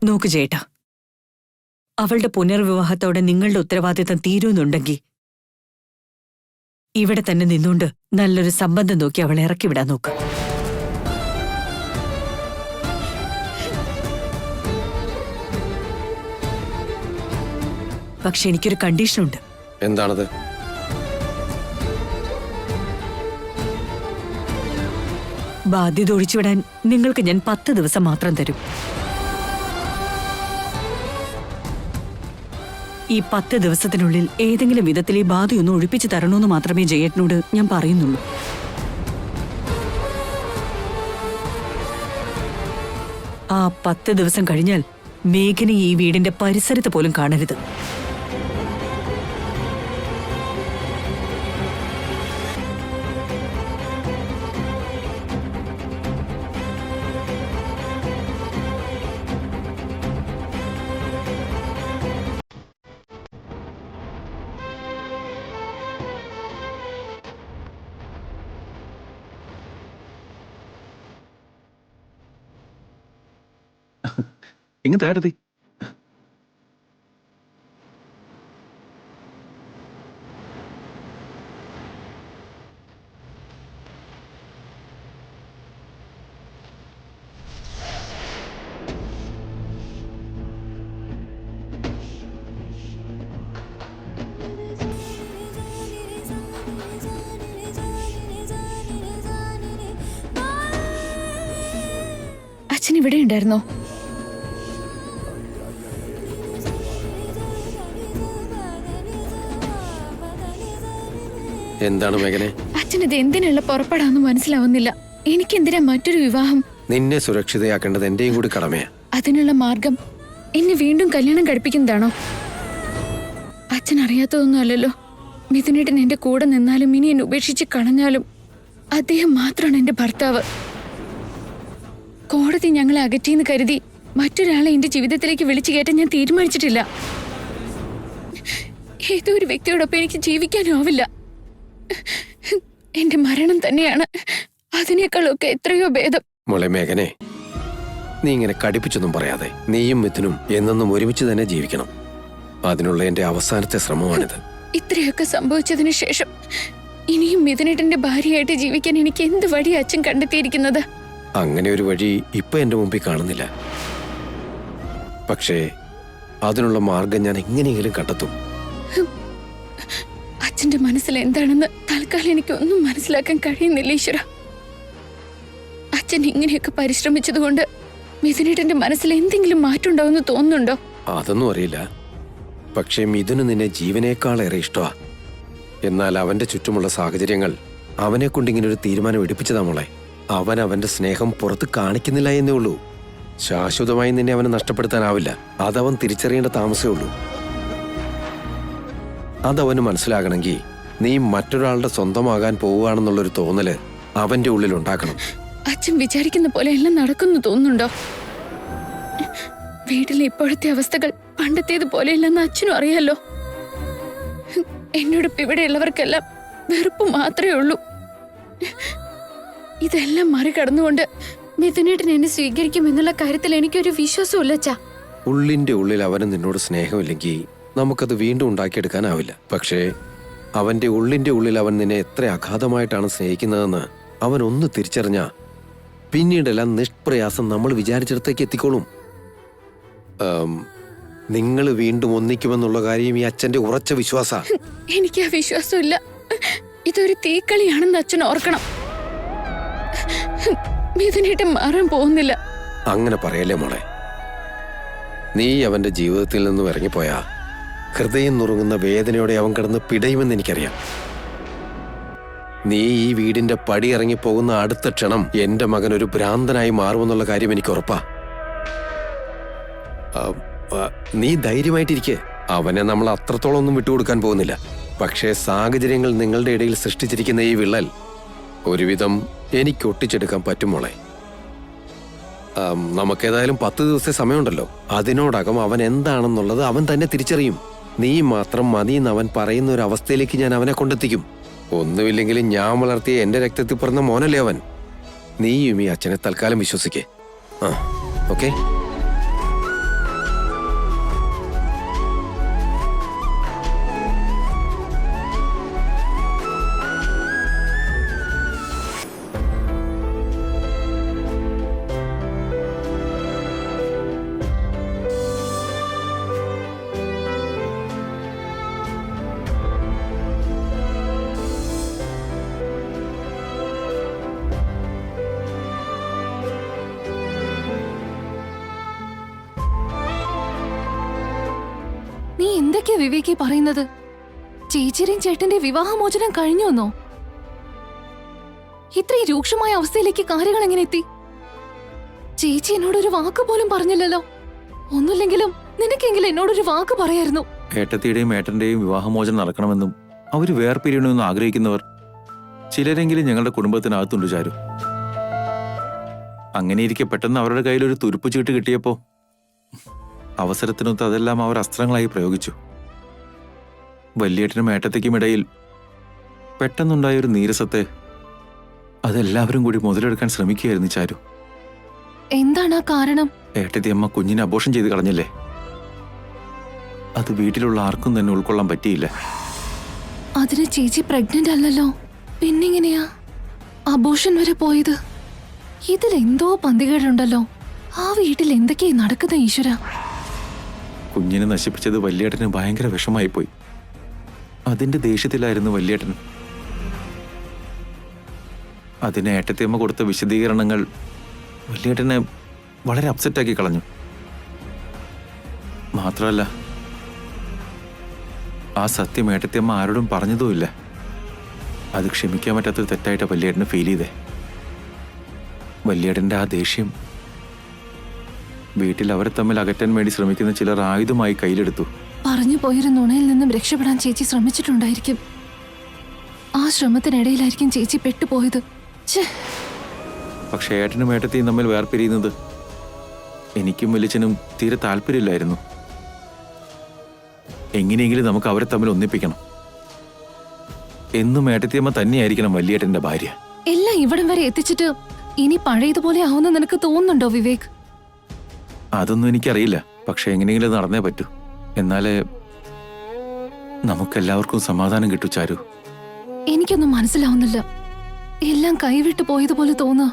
നോക്ക് ചേട്ടാ, അവളുടെ പുനർവിവാഹത്തോടെ നിങ്ങളുടെ ഉത്തരവാദിത്തം തീരുന്നുണ്ടെങ്കിൽ ഇവിടെ തന്നെ നിന്നുകൊണ്ട് നല്ലൊരു സംബന്ധം നോക്കി അവളെ ഇറക്കിവിടാൻ നോക്ക്. പക്ഷെ എനിക്കൊരു കണ്ടീഷനുണ്ട്. എന്താണത്? ബാധ്യത ഒഴിച്ചുവിടാൻ നിങ്ങൾക്ക് ഞാൻ 10 ദിവസം മാത്രം തരും. ഈ 10 ദിവസത്തിനുള്ളിൽ ഏതെങ്കിലും വിധത്തിൽ ഈ ബാധയൊന്ന് ഒഴിപ്പിച്ചു തരണമെന്ന് മാത്രമേ ജയേട്ടനോട് ഞാൻ പറയുന്നുള്ളൂ. ആ 10 ദിവസം കഴിഞ്ഞാൽ മേഘന ഈ വീടിന്റെ പരിസരത്ത് പോലും കാണരുത്. ഇങ്ങനത്തെ ആരതി അച്ഛൻ ഇവിടെ ഉണ്ടായിരുന്നോ? എന്താണ് മേഘനെ? അച്ഛനത് എന്തിനുള്ള പുറപ്പെടാന്ന് മനസ്സിലാവുന്നില്ല. എനിക്കെന്തിനാ മറ്റൊരു വിവാഹം? നിന്നെ സുരക്ഷിതയാക്കേണ്ടത് എന്റെയും കൂടി കടമയാ. അതിനുള്ള മാർഗം എന്നെ വീണ്ടും കല്യാണം കഴിപ്പിക്കുന്നതാണോ? അച്ഛൻ അറിയാത്തതൊന്നും അല്ലല്ലോ. മിഥുനേട്ടൻ എന്റെ കൂടെ നിന്നാലും ഇനി എന്നെ ഉപേക്ഷിച്ച് കളഞ്ഞാലും അദ്ദേഹം മാത്രമാണ് എന്റെ ഭർത്താവ്. കോടതി ഞങ്ങളെ അകറ്റിയെന്ന് കരുതി മറ്റൊരാളെ എന്റെ ജീവിതത്തിലേക്ക് വിളിച്ചു കയറ്റാൻ ഞാൻ തീരുമാനിച്ചിട്ടില്ല. ഏതോ ഒരു വ്യക്തിയോടൊപ്പം എനിക്ക് ജീവിക്കാനാവില്ല. എന്റെ മരണം തന്നെയാണ് അതിനേക്കാളൊക്കെ എത്രയോ ഭേദം. മോളെ മേഘനെ, നീ ഇങ്ങനെ കടിപ്പിച്ചൊന്നും പറയാതെ നീയും മിഥുനും എന്നെന്നും ഒരുമിച്ച് തന്നെ ജീവിക്കണം. അതിനുള്ള എന്റെ അവസാനത്തെ ശ്രമമാണിത്. ഇത്രയൊക്കെ സംഭവിച്ചതിന് ശേഷം ഇനിയും മിഥുനേട്ടന്റെ ഭാര്യയായിട്ട് ജീവിക്കാൻ എനിക്ക് എന്ത് വഴി അച്ഛൻ കണ്ടെത്തിയിരിക്കുന്നത്? അങ്ങനെ ഒരു വഴി ഇപ്പൊ എന്റെ മുമ്പിൽ കാണുന്നില്ല. പക്ഷേ അതിനുള്ള മാർഗം ഞാൻ എങ്ങനെയെങ്കിലും കണ്ടെത്തും. അച്ഛന്റെ മനസ്സിൽ എന്താണെന്ന് തൽക്കാലം എനിക്ക് ഒന്നും മനസ്സിലാക്കാൻ കഴിയുന്നില്ല ഈശ്വര. അച്ഛൻ ഇങ്ങനെയൊക്കെ പരിശ്രമിച്ചതുകൊണ്ട് മിഥുനേട്ടന്റെ മനസ്സിൽ എന്തെങ്കിലും മാറ്റം ഉണ്ടാവുമെന്ന് തോന്നുന്നുണ്ടോ? അതൊന്നും അറിയില്ല. പക്ഷേ മിഥുന് നിന്നെ ജീവനേക്കാളേറെ ഇഷ്ടമാ. എന്നാൽ അവന്റെ ചുറ്റുമുള്ള സാഹചര്യങ്ങൾ അവനെ കൊണ്ട് ഇങ്ങനെ ഒരു തീരുമാനം എടുപ്പിച്ചതാ മോളെ. അവൻ അവന്റെ സ്നേഹം പുറത്ത് കാണിക്കുന്നില്ല എന്നേ ഉള്ളൂ. ശാശ്വതമായി നിന്നെ അവന് നഷ്ടപ്പെടുത്താനാവില്ല. അതവൻ തിരിച്ചറിയേണ്ട താമസമേ ഉള്ളൂ. അതവന് മനസ്സിലാകണമെങ്കിൽ നീ മറ്റൊരാളുടെ സ്വന്തമാകാൻ പോവുകയാണെന്നുള്ളൊരു തോന്നല് അവന്റെ ഉള്ളിൽ ഉണ്ടാക്കണം. അച്ഛൻ വിചാരിക്കുന്ന പോലെ എല്ലാം നടക്കുന്നു തോന്നുന്നുണ്ടോ? വീട്ടിലെ ഇപ്പോഴത്തെ അവസ്ഥകൾ പണ്ടത്തേത് പോലെയല്ലെന്ന് അച്ഛനും അറിയാലോ. എന്നോടൊപ്പം ഇവിടെയുള്ളവർക്കെല്ലാം വെറുപ്പ് മാത്രമേ ഉള്ളൂ. ഇതെല്ലാം മറികടന്നുകൊണ്ട് മിഥുനേട്ടൻ എന്നെ സ്വീകരിക്കുമെന്നുള്ള കാര്യത്തിൽ എനിക്കൊരു വിശ്വാസമില്ല അച്ഛാ. ഉള്ളിന്റെ ഉള്ളിൽ അവന് നിന്നോട് സ്നേഹമില്ലെങ്കിൽ നമുക്കത് വീണ്ടും ഉണ്ടാക്കിയെടുക്കാനാവില്ല. പക്ഷേ അവന്റെ ഉള്ളിന്റെ ഉള്ളിൽ അവൻ നിന്നെ എത്ര അഗാധമായിട്ടാണ് സ്നേഹിക്കുന്നതെന്ന് അവൻ ഒന്ന് തിരിച്ചറിഞ്ഞാ പിന്നീടെല്ലാം നിഷ്പ്രയാസം നമ്മൾ വിചാരിച്ചിടത്തേക്ക് എത്തിക്കോളും. നിങ്ങൾ വീണ്ടും ഒന്നിക്കുമെന്നുള്ള കാര്യം ഈ അച്ഛന്റെ ഉറച്ച വിശ്വാസ. എനിക്ക് ആ വിശ്വാസമില്ല. ഇതൊരു തീക്കളിയാണെന്ന് അച്ഛൻ ഓർക്കണം. മിഥുനേട്ടൻ മാറാൻ പോകുന്നില്ല. അങ്ങനെ പറയല്ലേ മോളെ. നീ അവന്റെ ജീവിതത്തിൽ നിന്നും ഇറങ്ങിപ്പോയാ ഹൃദയം നുറുങ്ങുന്ന വേദനയോടെ അവൻ കിടന്ന് പിടയുമെന്ന് എനിക്കറിയാം. നീ ഈ വീടിന്റെ പടി ഇറങ്ങിപ്പോകുന്ന അടുത്ത ക്ഷണം എന്റെ മകൻ ഒരു ഭ്രാന്തനായി മാറുമെന്നുള്ള കാര്യം എനിക്ക് ഉറപ്പാ. നീ ധൈര്യമായിട്ടിരിക്കെ. അവനെ നമ്മൾ അത്രത്തോളം ഒന്നും വിട്ടുകൊടുക്കാൻ പോകുന്നില്ല. പക്ഷേ സാഹചര്യങ്ങൾ നിങ്ങളുടെ ഇടയിൽ സൃഷ്ടിച്ചിരിക്കുന്ന ഈ വിള്ളൽ ഒരുവിധം എനിക്ക് ഒട്ടിച്ചെടുക്കാൻ പറ്റും മോളെ. നമുക്കേതായാലും 10 ദിവസത്തെ സമയമുണ്ടല്ലോ. അതിനോടകം അവൻ എന്താണെന്നുള്ളത് അവൻ തന്നെ തിരിച്ചറിയും. നീ മാത്രം മതിയെന്ന് അവൻ പറയുന്ന ഒരു അവസ്ഥയിലേക്ക് ഞാൻ അവനെ കൊണ്ടെത്തിക്കും. ഒന്നുമില്ലെങ്കിലും ഞാൻ വളർത്തിയ എന്റെ രക്തത്തിൽ പിറന്ന മോനല്ലേ അവൻ. നീയും ഈ അച്ഛനെ തൽക്കാലം വിശ്വസിക്കേ. ഓക്കെ? എന്തൊക്കെയാ വിവേകി പറയുന്നത്? ചേച്ചിയുടെയും ചേട്ടന്റെ വിവാഹമോചനം കഴിഞ്ഞുവെന്നോ? ഇത്രയും രൂക്ഷമായ അവസ്ഥയിലേക്ക് കാര്യങ്ങൾ എങ്ങനെ എത്തി? ചേച്ചി എന്നോടൊരു വാക്ക് പോലും പറഞ്ഞില്ലല്ലോ. ഒന്നുമില്ലെങ്കിലും നിനക്കെങ്കിലും എന്നോടൊരു വാക്ക് പറയായിരുന്നു. ഏട്ടത്തിയുടെയും ഏട്ടന്റെയും വിവാഹമോചനം നടക്കണമെന്നും അവര് വേർപിരിയണമെന്നും ആഗ്രഹിക്കുന്നവർ ചിലരെങ്കിലും ഞങ്ങളുടെ കുടുംബത്തിനകത്തുണ്ട് ചാരു. അങ്ങനെയിരിക്കെ പെട്ടെന്ന് അവരുടെ കയ്യിൽ ഒരു തുരുപ്പ് ചീട്ട് കിട്ടിയപ്പോ അവസരത്തിനൊത്ത് അതെല്ലാം അവർ അസ്ത്രങ്ങളായി പ്രയോഗിച്ചു. വല്യേട്ടനും ഏട്ടത്തിക്കും ഇടയിൽ പെട്ടെന്നുണ്ടായ ഒരു നീരസത്തെ അതെല്ലാവരും കൂടി മുതലെടുക്കാൻ ശ്രമിക്കുകയായിരുന്നു ചാരു. എന്താണ് ആ കാരണം? ഏട്ടത്തി അമ്മ കുഞ്ഞിനെ അബോർഷൻ ചെയ്ത് കളഞ്ഞില്ലേ? അത് വീട്ടിലുള്ള ആർക്കും തന്നെ ഉൾക്കൊള്ളാൻ പറ്റിയില്ല. അതിന് ചേച്ചി പ്രഗ്നന്റ് അല്ലല്ലോ, പിന്നെങ്ങനെയാ അബോർഷൻ വരെ പോയത്? ഇതിലെന്തോ പന്തികേടുണ്ടല്ലോ. ആ വീട്ടിൽ എന്തൊക്കെയാ നടക്കുന്ന ഈശ്വര? കുഞ്ഞിനെ നശിപ്പിച്ചത് വല്യേട്ടന് ഭയങ്കര വിഷമായി പോയി. അതിന്റെ ദേഷ്യത്തിലായിരുന്നു വല്യേട്ടൻ. അതിന് ഏട്ടത്തിയമ്മ കൊടുത്ത വിശദീകരണങ്ങൾ വല്യേട്ടനെ വളരെ അപ്സെറ്റാക്കി കളഞ്ഞു. മാത്രമല്ല, ആ സത്യം ഏട്ടത്തിയമ്മ ആരോടും പറഞ്ഞതുമില്ല. അത് ക്ഷമിക്കാൻ പറ്റാത്തൊരു തെറ്റായിട്ട് വല്യേട്ടന് ഫീൽ ചെയ്തേ. വല്യേട്ടന്റെ ആ ദേഷ്യം വീട്ടിൽ അവരെ തമ്മിൽ അകറ്റാൻ വേണ്ടി ശ്രമിക്കുന്ന ചിലർ ആയുധമായി കയ്യിലെടുത്തു. പറഞ്ഞു പോയൊരു നുണയിൽ നിന്നും രക്ഷപ്പെടാൻ ചേച്ചി ശ്രമിച്ചിട്ടുണ്ടായിരിക്കും. ആ ശ്രമത്തിനിടയിലായിരിക്കും ചേച്ചി പെട്ടുപോയത്. പക്ഷെ ഏട്ടനും ഏട്ടത്തെയും തമ്മിൽ വേർപിരിയുന്നത് എനിക്കും വലിയച്ഛനും തീരെ താല്പര്യമില്ലായിരുന്നു. എങ്ങനെയെങ്കിലും നമുക്ക് അവരെ തമ്മിൽ ഒന്നിപ്പിക്കണം. എന്നും ഏട്ടത്തിയമ്മ തന്നെയായിരിക്കണം വല്യേട്ടന്റെ ഭാര്യ. എല്ലാം ഇവിടം വരെ എത്തിച്ചിട്ട് ഇനി പഴയതുപോലെ ആവുന്ന നിനക്ക് തോന്നുന്നുണ്ടോ വിവേക്? അതൊന്നും എനിക്കറിയില്ല. പക്ഷെ എങ്ങനെയെങ്കിലും നടന്നേ പറ്റൂ. എന്നാലേ നമുക്കെല്ലാവർക്കും സമാധാനം കിട്ടൂ ചാരു. എനിക്കൊന്നും മനസ്സിലാവുന്നില്ല. എല്ലാം കൈവിട്ടു പോയതുപോലെ തോന്നുക.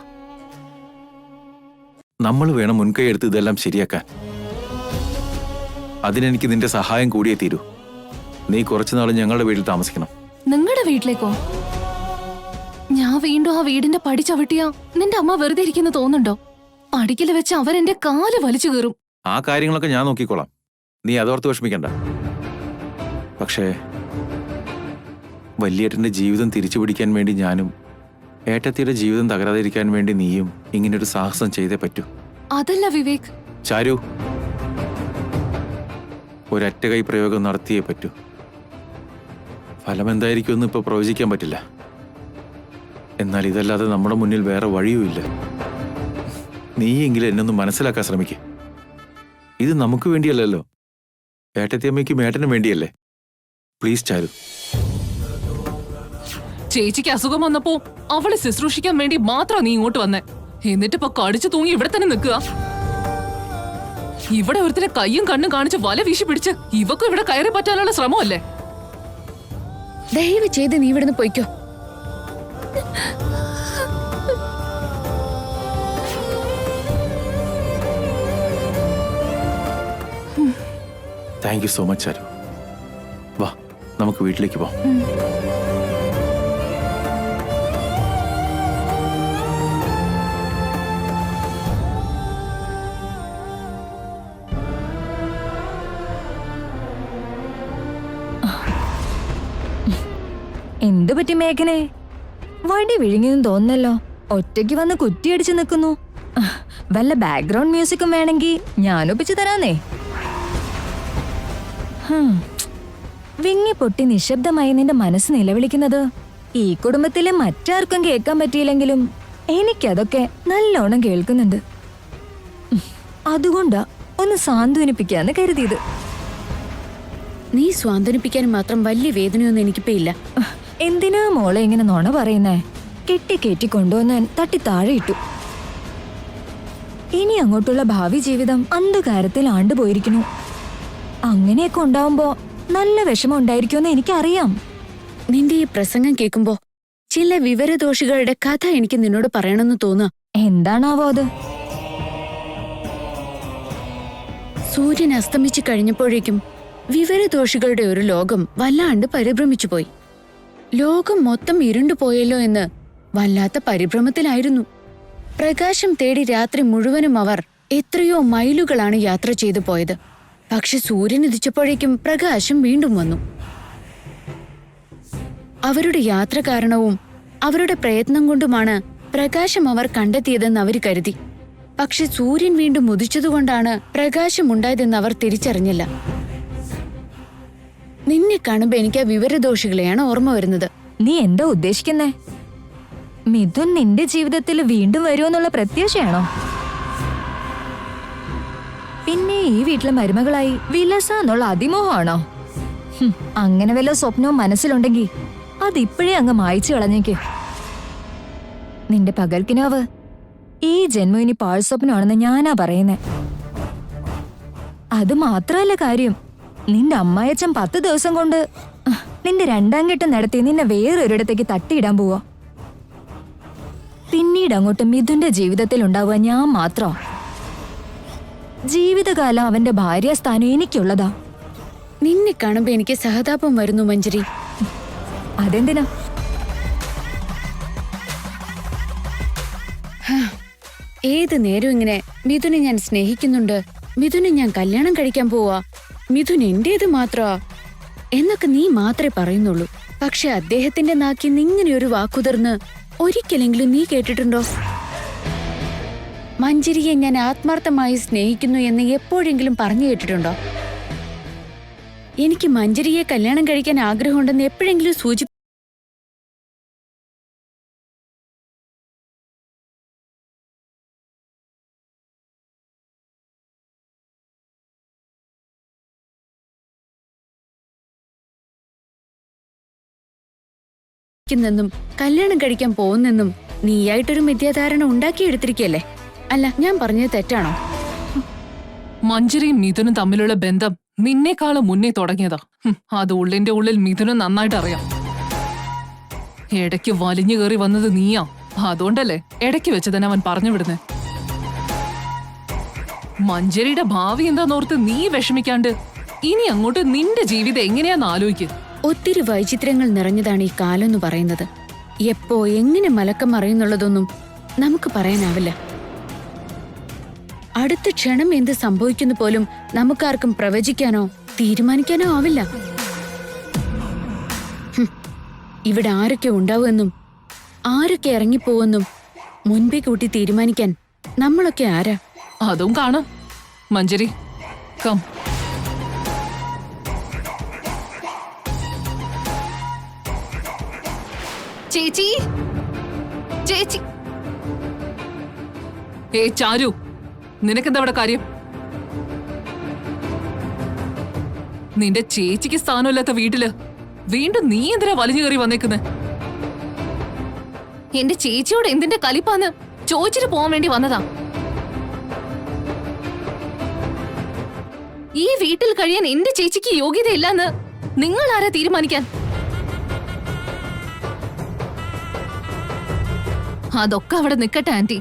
നമ്മൾ വേണം മുൻകൈ എടുത്ത് ഇതെല്ലാം ശരിയാക്കാൻ. അതിനെനിക്ക് നിന്റെ സഹായം കൂടിയേ തീരൂ. നീ കുറച്ചുനാൾ ഞങ്ങളുടെ വീട്ടിൽ താമസിക്കണം. നിങ്ങളുടെ വീട്ടിലേക്കോ? ഞാൻ വീണ്ടും ആ വീടിന്റെ പടി ചവിട്ടിയാ നിന്റെ അമ്മ വെറുതെ ഇരിക്കുന്നു തോന്നുന്നുണ്ടോ? പടിക്കല് വെച്ച് അവരെന്റെ കാല് വലിച്ചു കയറും. ആ കാര്യങ്ങളൊക്കെ ഞാൻ നോക്കിക്കോളാം. നീ അതോർത്ത് വിഷമിക്കണ്ട. പക്ഷേ വല്യേട്ടന്റെ ജീവിതം തിരിച്ചു പിടിക്കാൻ വേണ്ടി ഞാനും ഏട്ടത്തിയുടെ ജീവിതം തകരാതിരിക്കാൻ വേണ്ടി നീയും ഇങ്ങനൊരു സാഹസം ചെയ്തേ പറ്റൂ. അതല്ല വിവേക്. ചാരു, ഒരൊറ്റ കൈ പ്രയോഗം നടത്തിയേ പറ്റൂ. ഫലം എന്തായിരിക്കുമെന്ന് ഇപ്പൊ പ്രവചിക്കാൻ പറ്റില്ല. എന്നാൽ ഇതല്ലാതെ നമ്മുടെ മുന്നിൽ വേറെ വഴിയുമില്ല. നീയെങ്കിലും എന്നൊന്ന് മനസ്സിലാക്കാൻ ശ്രമിക്ക. ഇത് നമുക്ക് വേണ്ടിയല്ലല്ലോ, ഏട്ടത്തിയമ്മയ്ക്കും ഏട്ടനും വേണ്ടിയല്ലേ. പ്ലീസ് ചാരു. ചേച്ചിക്ക് അസുഖം വന്നപ്പോ അവളെ ശുശ്രൂഷിക്കാൻ വേണ്ടി മാത്രം നീ ഇങ്ങോട്ട് വന്നേ. എന്നിട്ടിപ്പോ കടിച്ചു തൂങ്ങി ഇവിടെ തന്നെ നിൽക്കുക. ഇവിടെ ഒരുത്തിനെ കയ്യും കണ്ണും കാണിച്ച് വല വീശി പിടിച്ച് ഇവക്കും ഇവിടെ കയറി പറ്റാനുള്ള ശ്രമമല്ലേ? ദയവ് ചെയ്ത് നീ ഇവിടുന്ന് പൊയ്ക്കോ. താങ്ക് യു സോ മച്ച് ചാരു. വാ, നമുക്ക് വീട്ടിലേക്ക് പോവാം. എന്തു പറ്റി മേഘനെ? വടി വിഴുങ്ങിയെന്ന് തോന്നല്ലോ. ഒറ്റയ്ക്ക് വന്ന് കുറ്റിയടിച്ച് നിൽക്കുന്നു. വല്ല ബാക്ക്ഗ്രൗണ്ട് മ്യൂസിക്കും വേണമെങ്കിൽ ഞാനൊപ്പിച്ചു തരാന്നേ. വിങ്ങി പൊട്ടി നിശബ്ദമായി നിന്റെ മനസ്സ് നിലവിളിക്കുന്നത് ഈ കുടുംബത്തിലെ മറ്റാർക്കും കേൾക്കാൻ പറ്റിയില്ലെങ്കിലും എനിക്കതൊക്കെ നല്ലോണം കേൾക്കുന്നുണ്ട്. അതുകൊണ്ടാ ഒന്ന് സാന്ത്വനിപ്പിക്കാന്ന് കരുതിയത്. നീ സ്വാന്തനിപ്പിക്കാൻ മാത്രം വലിയ വേദനയൊന്നും എനിക്കിപ്പോ ഇല്ല. എന്തിനാ മോളെ ഇങ്ങനെ നുണ പറയുന്നേ? കെട്ടി കൊണ്ടുവന്ന് തട്ടി താഴെ ഇട്ടു. ഇനി അങ്ങോട്ടുള്ള ഭാവി ജീവിതം അന്ധകാരത്തിൽ ആണ്ടുപോയിരിക്കുന്നു. അങ്ങനെയൊക്കെ ഉണ്ടാവുമ്പോ നല്ല വിഷമം ഉണ്ടായിരിക്കുമെന്ന് എനിക്കറിയാം. നിന്റെ ഈ പ്രസംഗം കേൾക്കുമ്പോ ചില വിവരദോഷികളുടെ കഥ എനിക്ക് നിന്നോട് പറയണമെന്ന് തോന്നുക. എന്താണാവോ അത്? സൂര്യൻ അസ്തമിച്ചു കഴിഞ്ഞപ്പോഴേക്കും വിവരദോഷികളുടെ ഒരു ലോകം വല്ലാണ്ട് പരിഭ്രമിച്ചു പോയി. ലോകം മൊത്തം ഇരുണ്ടുപോയല്ലോ എന്ന് വല്ലാത്ത പരിഭ്രമത്തിലായിരുന്നു. പ്രകാശം തേടി രാത്രി മുഴുവനും അവർ എത്രയോ മൈലുകളാണ് യാത്ര ചെയ്തു പോയത്. പക്ഷെ സൂര്യൻ ഉദിച്ചപ്പോഴേക്കും പ്രകാശം വീണ്ടും വന്നു. അവരുടെ യാത്ര കാരണവും അവരുടെ പ്രയത്നം കൊണ്ടുമാണ് പ്രകാശം അവർ കണ്ടെത്തിയതെന്ന് അവർ കരുതി. പക്ഷെ സൂര്യൻ വീണ്ടും ഉദിച്ചതുകൊണ്ടാണ് പ്രകാശമുണ്ടായതെന്ന് അവർ തിരിച്ചറിഞ്ഞില്ല. നിന്നെ കാണുമ്പോ എനിക്ക് ആ വിവരദോഷികളെയാണ് ഓർമ്മ വരുന്നത്. നീ എന്താ ഉദ്ദേശിക്കുന്നേ? മിഥുൻ നിന്റെ ജീവിതത്തിൽ വീണ്ടും വരുമെന്നുള്ള പ്രത്യാശയാണോ? പിന്നെ ഈ വീട്ടിലെ മരുമകളായി വിലസ എന്നുള്ള അതിമോഹമാണോ? അങ്ങനെ വല്ല സ്വപ്നവും മനസ്സിലുണ്ടെങ്കിൽ അതിപ്പോഴേ അങ്ങ് മായ്ച്ചു കളഞ്ഞേക്ക്. നിന്റെ പകൽക്കിനാവ് ഈ ജന്മം ഇനി പാഴ്സ്വപ്നമാണെന്ന് ഞാനാ പറയുന്നേ. അത് മാത്രമല്ല കാര്യം, നിന്റെ അമ്മായച്ചൻ 10 ദിവസം കൊണ്ട് നിന്റെ 2ാം കെട്ട് നടത്തി നിന്നെ വേറൊരിടത്തേക്ക് തട്ടിയിടാൻ പോവാ. പിന്നീട് അങ്ങോട്ട് മിഥുന്റെ ജീവിതത്തിൽ ഉണ്ടാവുക ഞാൻ മാത്രം. ജീവിതകാലം അവന്റെ ഭാര്യാസ്ഥാനം എനിക്കുള്ളതാ. നിന്നെ കാണുമ്പോ എനിക്ക് സഹതാപം വരുന്നു മഞ്ജരി. അതെന്തിനാ? ഏത് നേരം ഇങ്ങനെ മിഥുനെ ഞാൻ സ്നേഹിക്കുന്നുണ്ട്, മിഥുനെ ഞാൻ കല്യാണം കഴിക്കാൻ പോവാ, മിഥുൻ എന്റേത് മാത്രമാ എന്നൊക്കെ നീ മാത്രമേ പറയുന്നുള്ളൂ. പക്ഷെ അദ്ദേഹത്തിന്റെ നാക്കിൽ ഇങ്ങനെ ഒരു വാക്കുതിർന്ന് ഒരിക്കലെങ്കിലും നീ കേട്ടിട്ടുണ്ടോ? മഞ്ജരിയെ ഞാൻ ആത്മാർത്ഥമായി സ്നേഹിക്കുന്നു എന്ന് എപ്പോഴെങ്കിലും പറഞ്ഞു കേട്ടിട്ടുണ്ടോ? എനിക്ക് മഞ്ജരിയെ കല്യാണം കഴിക്കാൻ ആഗ്രഹമുണ്ടെന്ന് എപ്പോഴെങ്കിലും ും കല്യാണം കഴിക്കാൻ പോകുന്നെന്നും നീയായിട്ടൊരു മിഥ്യാധാരണ ഉണ്ടാക്കിയെടുത്തിരിക്കല്ലേ? അല്ല, ഞാൻ പറഞ്ഞത് തെറ്റാണോ? മഞ്ജരിയും മിഥുനും തമ്മിലുള്ള ബന്ധം നിന്നേക്കാളും മുന്നേ തുടങ്ങിയതാ. അത് ഉള്ളിന്റെ ഉള്ളിൽ മിഥുനും നന്നായിട്ട് അറിയാം. ഇടയ്ക്ക് വലിഞ്ഞു കയറി വന്നത് നീയാ. അതുകൊണ്ടല്ലേ ഇടയ്ക്ക് വെച്ച് തന്നെ അവൻ പറഞ്ഞു വിടുന്നേ. മഞ്ജരിയുടെ ഭാവി എന്താന്നോർത്ത് നീ വിഷമിക്കാണ്ട് ഇനി അങ്ങോട്ട് നിന്റെ ജീവിതം എങ്ങനെയാന്ന് ആലോചിക്ക്. ഒത്തിരി വൈചിത്രങ്ങൾ നിറഞ്ഞതാണ് ഈ കാലം എന്ന് പറയുന്നത്. എപ്പോ എങ്ങനെ മലക്കം അറിയുന്നുള്ളതൊന്നും നമുക്ക് പറയാനാവില്ല. അടുത്ത ക്ഷണം എന്ത് സംഭവിക്കുന്നു പോലും നമുക്കാർക്കും പ്രവചിക്കാനോ തീരുമാനിക്കാനോ ആവില്ല. ഇവിടെ ആരൊക്കെ ഉണ്ടാവുമെന്നും ആരൊക്കെ ഇറങ്ങിപ്പോവെന്നും മുൻപേ കൂട്ടി തീരുമാനിക്കാൻ നമ്മളൊക്കെ ആരാ? അതും കാണാം. മഞ്ജരി, കം. ചേച്ചി, ചേച്ചി. ചാരു, നിനക്കെന്താ ഇവിടെ കാര്യം? നിന്റെ ചേച്ചിക്ക് സ്ഥാനമില്ലാത്ത വീട്ടില് വീണ്ടും നീ എന്തിനാ വലിഞ്ഞു കയറി വന്നേക്കുന്നെ? എന്റെ ചേച്ചിയോട് എന്തിന്റെ കലിപ്പാന്ന് ചോദിച്ചിട്ട് പോവാൻ വേണ്ടി വന്നതാ. ഈ വീട്ടിൽ കഴിയാൻ എന്റെ ചേച്ചിക്ക് യോഗ്യതയില്ലെന്ന് നിങ്ങൾ ആരാ തീരുമാനിക്കാൻ? അതൊക്കെ അവിടെ നിക്കട്ടെ ആന്റി.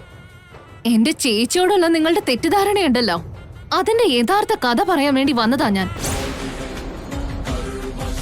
എന്റെ ചേച്ചിയോടുള്ള നിങ്ങളുടെ തെറ്റിദ്ധാരണയുണ്ടല്ലോ, അതിന്റെ യഥാർത്ഥ കഥ പറയാൻ വേണ്ടി വന്നതാ ഞാൻ.